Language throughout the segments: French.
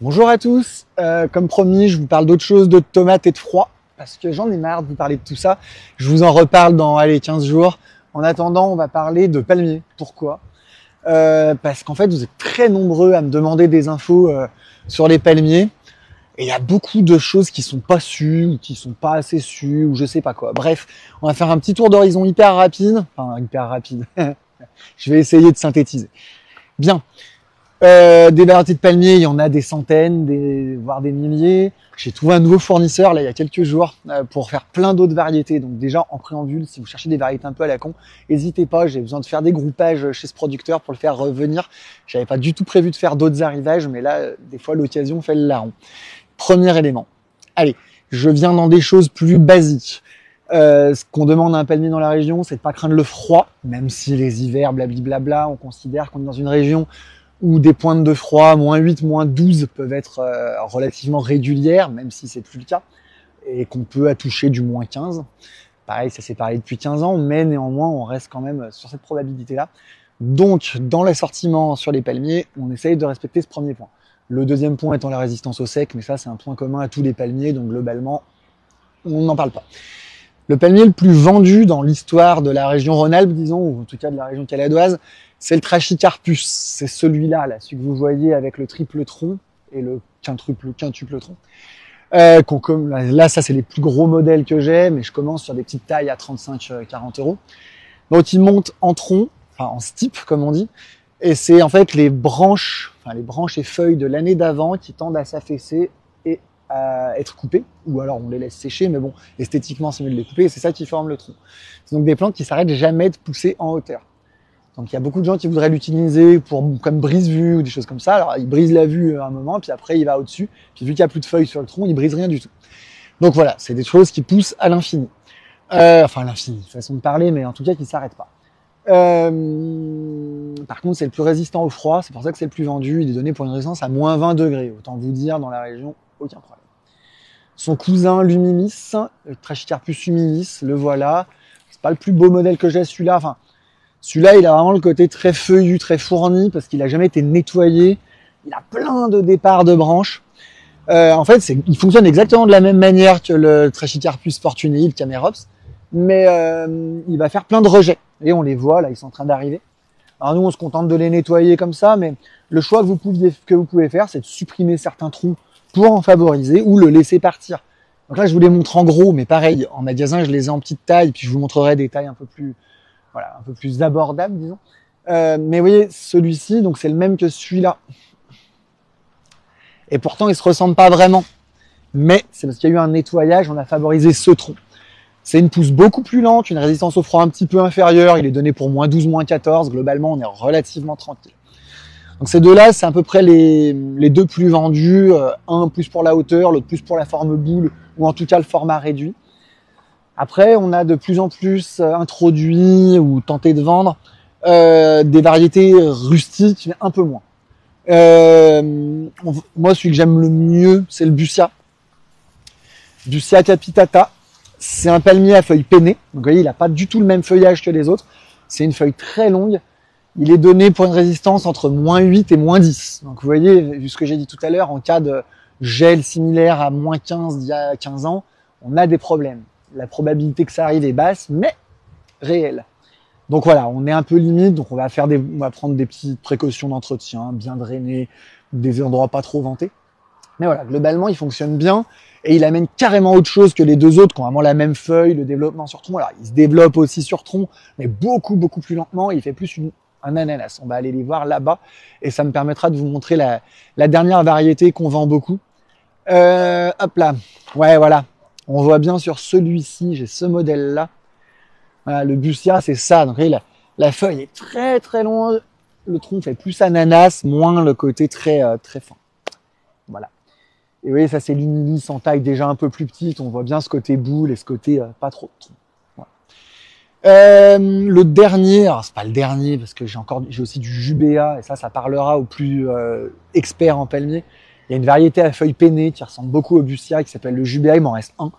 Bonjour à tous, comme promis, je vous parle d'autre chose, de tomates et de froid, parce que j'en ai marre de vous parler de tout ça. Je vous en reparle dans, 15 jours. En attendant, on va parler de palmiers. Pourquoi Parce qu'en fait, vous êtes très nombreux à me demander des infos sur les palmiers, et il y a beaucoup de choses qui sont pas sues, ou qui sont pas assez sues, ou je sais pas quoi. Bref, on va faire un petit tour d'horizon hyper rapide. Enfin, hyper rapide. Je vais essayer de synthétiser. Bien. Des variétés de palmiers, il y en a des centaines, voire des milliers. J'ai trouvé un nouveau fournisseur là il y a quelques jours pour faire plein d'autres variétés. Donc déjà en préambule, si vous cherchez des variétés un peu à la con, n'hésitez pas. J'ai besoin de faire des groupages chez ce producteur pour le faire revenir. J'avais pas du tout prévu de faire d'autres arrivages, mais là, des fois l'occasion fait le larron. Premier élément. Allez, je viens dans des choses plus basiques. Ce qu'on demande à un palmier dans la région, c'est de pas craindre le froid, même si les hivers, blablabla, on considère qu'on est dans une région où des pointes de froid, -8, -12, peuvent être relativement régulières, même si c'est plus le cas, et qu'on peut toucher du -15. Pareil, ça s'est parlé depuis 15 ans, mais néanmoins, on reste quand même sur cette probabilité-là. Donc, dans l'assortiment sur les palmiers, on essaye de respecter ce premier point. Le deuxième point étant la résistance au sec, mais ça, c'est un point commun à tous les palmiers, donc globalement, on n'en parle pas. Le palmier le plus vendu dans l'histoire de la région Rhône-Alpes, disons, ou en tout cas de la région caladoise, c'est le Trachycarpus. C'est celui-là, là, celui que vous voyez avec le triple tronc et le quintuple tronc. Là, ça, c'est les plus gros modèles que j'ai, mais je commence sur des petites tailles à 35-40 euros. Donc, ils montent en tronc, enfin en stipe, comme on dit, et c'est en fait les branches et feuilles de l'année d'avant qui tendent à s'affaisser et à être coupées, ou alors on les laisse sécher, mais bon, esthétiquement, c'est mieux de les couper, et c'est ça qui forme le tronc. C'est donc des plantes qui s'arrêtent jamais de pousser en hauteur. Donc il y a beaucoup de gens qui voudraient l'utiliser comme brise-vue ou des choses comme ça. Alors ils brisent la vue à un moment, puis après il va au-dessus. Puis vu qu'il n'y a plus de feuilles sur le tronc, il brise rien du tout. Donc voilà, c'est des choses qui poussent à l'infini. Enfin à l'infini, façon de parler, mais en tout cas qui ne s'arrêtent pas. Par contre, c'est le plus résistant au froid, c'est pour ça que c'est le plus vendu. Il est donné pour une résistance à -20 degrés. Autant vous dire, dans la région, aucun problème. Son cousin, l'humilis, le Trachycarpus humilis, le voilà. C'est pas le plus beau modèle que j'ai, celui-là. Enfin, celui-là, il a vraiment le côté très feuillu, très fourni, parce qu'il a jamais été nettoyé. Il a plein de départs de branches. En fait, il fonctionne exactement de la même manière que le Trachycarpus fortunei, le Camerops, mais il va faire plein de rejets. Et on les voit, là, ils sont en train d'arriver. Alors nous, on se contente de les nettoyer comme ça, mais le choix que vous pouvez faire, c'est de supprimer certains troncs pour en favoriser ou le laisser partir. Donc là, je vous les montre en gros, mais pareil, en magasin, je les ai en petite taille, puis je vous montrerai des tailles un peu plus abordables, disons. Mais vous voyez, celui-ci, donc c'est le même que celui-là. Et pourtant, ils se ressemblent pas vraiment. Mais c'est parce qu'il y a eu un nettoyage, on a favorisé ce tronc. C'est une pousse beaucoup plus lente, une résistance au froid un petit peu inférieure. Il est donné pour -12, -14. Globalement, on est relativement tranquille. Donc ces deux-là, c'est à peu près les deux plus vendus. Un plus pour la hauteur, l'autre plus pour la forme boule, ou en tout cas le format réduit. Après, on a de plus en plus introduit ou tenté de vendre des variétés rustiques, mais un peu moins. Moi, celui que j'aime le mieux, c'est le Bussia. Bussia capitata. C'est un palmier à feuilles pennées. Donc, vous voyez, il n'a pas du tout le même feuillage que les autres. C'est une feuille très longue. Il est donné pour une résistance entre -8 et -10. Donc, vous voyez, vu ce que j'ai dit tout à l'heure, en cas de gel similaire à -15 d'il y a 15 ans, on a des problèmes. La probabilité que ça arrive est basse, mais réelle. Donc voilà, on est un peu limite, donc on va prendre des petites précautions d'entretien, bien drainer, des endroits pas trop ventés. Mais voilà, globalement, il fonctionne bien et il amène carrément autre chose que les deux autres qui ont vraiment la même feuille, le développement sur tronc. Alors, il se développe aussi sur tronc, mais beaucoup, beaucoup plus lentement. Il fait plus un ananas. On va aller les voir là-bas et ça me permettra de vous montrer la dernière variété qu'on vend beaucoup. Hop là. Ouais, voilà. On voit bien sur celui-ci, j'ai ce modèle-là. Voilà, le Bussia, c'est ça. Donc, la feuille est très, très longue. Le tronc fait plus ananas, moins le côté très, très fin. Voilà. Et vous voyez, ça c'est l'humilis en taille déjà un peu plus petite. On voit bien ce côté boule et ce côté pas trop. Voilà. Le dernier, alors c'est pas le dernier parce que j'ai aussi du Jubéa et ça parlera aux plus experts en palmier. Il y a une variété à feuilles pennées qui ressemble beaucoup au Bussia qui s'appelle le Jubéa. Il m'en reste un.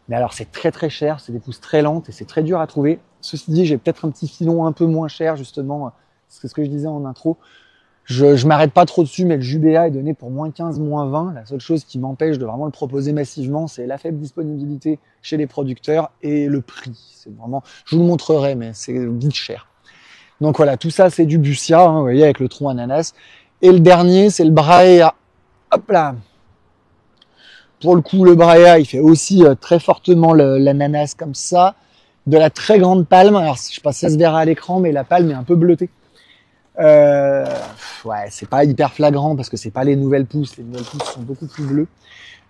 Mais alors c'est très très cher, c'est des pousses très lentes et c'est très dur à trouver. Ceci dit, j'ai peut-être un petit filon un peu moins cher justement. C'est ce que je disais en intro. Je m'arrête pas trop dessus, mais le Jubéa est donné pour moins 15, moins 20. La seule chose qui m'empêche de vraiment le proposer massivement, c'est la faible disponibilité chez les producteurs et le prix. C'est vraiment, je vous le montrerai, mais c'est vite cher. Donc voilà, tout ça c'est du Bussia, hein, vous voyez, avec le tronc ananas. Et le dernier, c'est le Braea. Hop là. Pour le coup, le Braea, il fait aussi très fortement l'ananas comme ça. De la très grande palme. Alors, je sais pas si ça se verra à l'écran, mais la palme est un peu bleutée. Ouais, c'est pas hyper flagrant parce que c'est pas les nouvelles pousses. Les nouvelles pousses sont beaucoup plus bleues.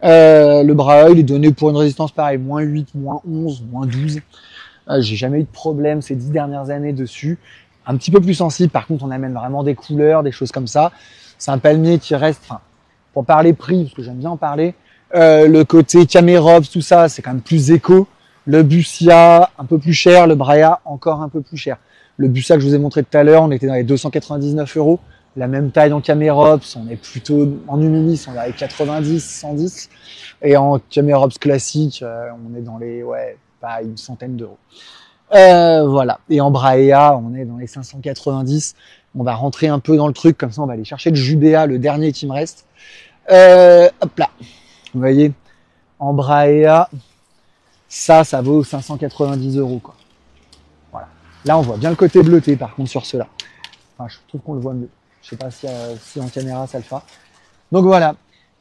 Le Braea, il est donné pour une résistance pareille, moins 8, moins 11, moins 12. J'ai jamais eu de problème ces 10 dernières années dessus. Un petit peu plus sensible, par contre, on amène vraiment des couleurs, des choses comme ça. C'est un palmier qui reste, enfin, pour parler prix, parce que j'aime bien en parler, le côté Camerops, tout ça, c'est quand même plus éco. Le Bussia, un peu plus cher. Le Braea, encore un peu plus cher. Le Bussia que je vous ai montré tout à l'heure, on était dans les 299 €. La même taille en Camerops, on est plutôt en humilis, on est avec 90, 110. Et en Camerops classique, on est dans les, ouais, pas une centaine d'euros. Voilà. Et en Braea, on est dans les 590. On va rentrer un peu dans le truc, comme ça on va aller chercher le Jubéa, le dernier qui me reste. Hop là. Vous voyez, en Braea, ça vaut 590 € quoi. Voilà. Là, on voit bien le côté bleuté, par contre, sur ceux-là. Enfin, je trouve qu'on le voit mieux. Je sais pas si en caméra ça le fera. Donc voilà.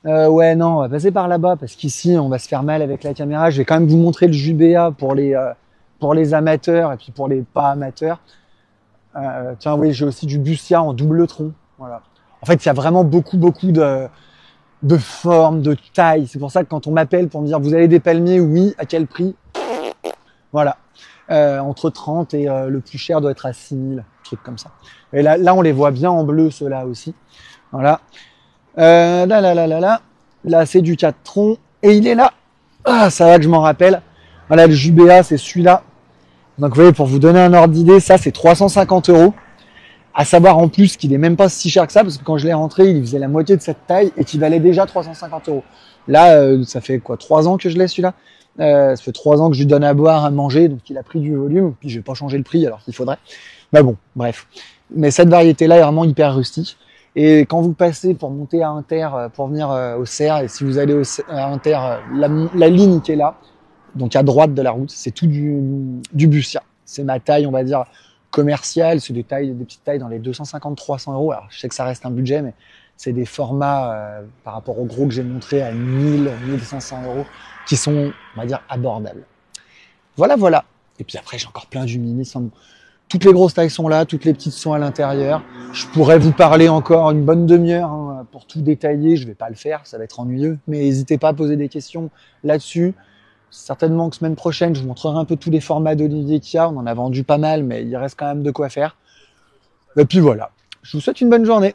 Ouais, non, on va passer par là-bas parce qu'ici, on va se faire mal avec la caméra. Je vais quand même vous montrer le Jubéa pour les amateurs et puis pour les pas amateurs. Tiens, oui, j'ai aussi du Bussia en double tronc. Voilà. En fait, il y a vraiment beaucoup de formes, de tailles. C'est pour ça que quand on m'appelle pour me dire vous avez des palmiers, oui, à quel prix? Voilà. Entre 30 et le plus cher doit être à 6000, truc comme ça. Et là, on les voit bien en bleu, ceux-là aussi. Voilà. Là, c'est du 4 troncs. Et il est là. Ah, ça va que je m'en rappelle. Voilà, le Jubéa, c'est celui-là. Donc, vous voyez, pour vous donner un ordre d'idée, ça, c'est 350 €. À savoir en plus qu'il est même pas si cher que ça, parce que quand je l'ai rentré, il faisait la moitié de cette taille et qu'il valait déjà 350 €. Là, ça fait quoi, 3 ans que je l'ai celui-là. Ça fait 3 ans que je lui donne à boire, à manger, donc il a pris du volume. Puis je vais pas changer le prix alors qu'il faudrait. Mais bon, bref. Mais cette variété-là est vraiment hyper rustique. Et quand vous passez pour monter à Inter, pour venir au Cerf, et si vous allez à Inter, la ligne qui est là, donc à droite de la route, c'est tout du Bussia. C'est ma taille, on va dire, commerciale. C'est des petites tailles dans les 250-300 €. Alors je sais que ça reste un budget, mais c'est des formats par rapport au gros que j'ai montré à 1000-1500 € qui sont, on va dire, abordables. Voilà. Et puis après, j'ai encore plein d'humilis. Toutes les grosses tailles sont là, toutes les petites sont à l'intérieur. Je pourrais vous parler encore une bonne demi-heure hein, pour tout détailler. Je vais pas le faire, ça va être ennuyeux. Mais n'hésitez pas à poser des questions là-dessus. Certainement que semaine prochaine, je vous montrerai un peu tous les formats d'Olivier qu'il y a. On en a vendu pas mal, mais il reste quand même de quoi faire. Et puis voilà. Je vous souhaite une bonne journée.